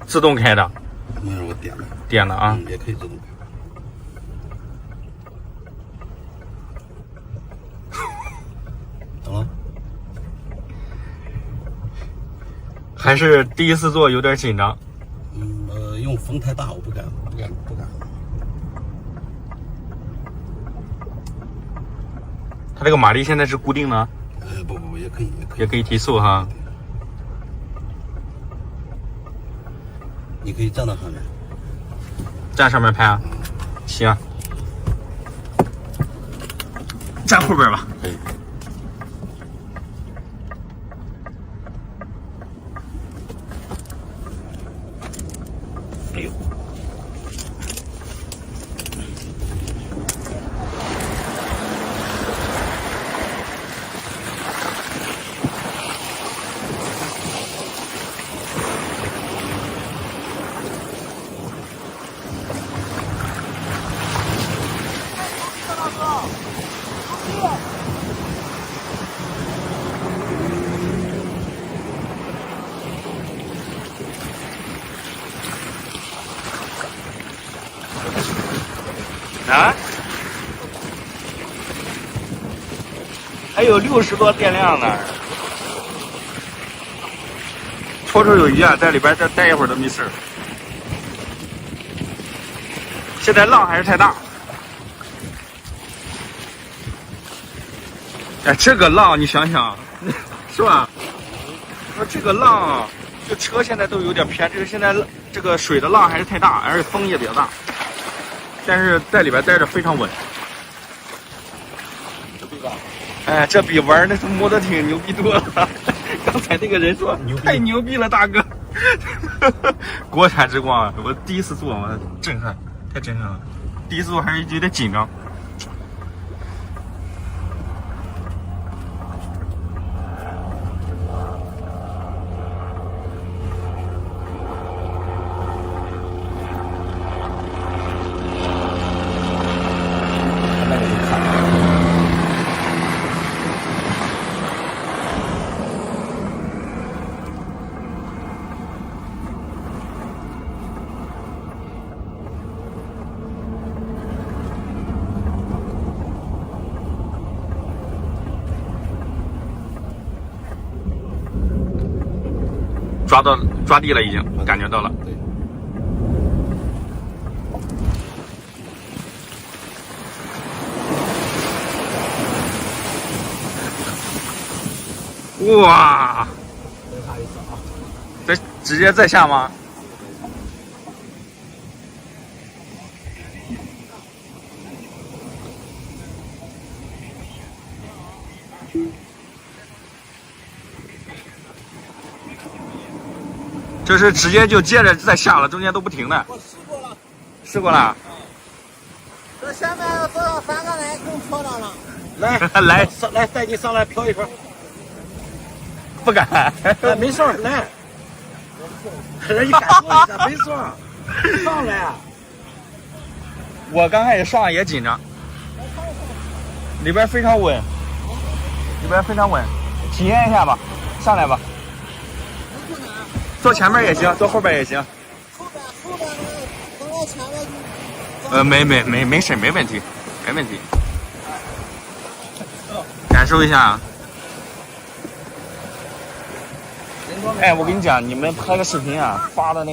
自动开的，那是我点的，点的啊，也可以自动开。怎么了？还是第一次做有点紧张。因为风太大，我不敢。它这个马力现在是固定的？不，也可以提速哈。你可以站到上面，站上面拍啊？行，站后边吧。可以。哎呦！啊？还有60多电量呢。绰绰有余啊，在里边再待一会儿都没事。现在浪还是太大。哎，这个浪你想想，是吧？说这个浪，这车现在都有点偏，这个现在这个水的浪还是太大，而且风也比较大。但是在里边待着非常稳。哎，这比玩那摩托艇牛逼多了。刚才那个人说太牛逼了，大哥。国产之光，我第一次坐，我震撼，太震撼了。第一次坐还是有点紧张。抓地了，已经感觉到了。哇！这直接再下吗？这是直接就接着再下了，中间都不停的。我试过了。试过了。这下面要多少3个人更漂亮了。来，带你上来漂一漂。不敢。没事儿，来。你敢坐一下，没事儿。上来。我刚开始上也紧张。里边非常稳，体验一下吧，上来吧。坐前面也行，坐后边也行。后边等到前面就。没事，没问题。感受一下。哎，我跟你讲，你们拍个视频啊，发的那个。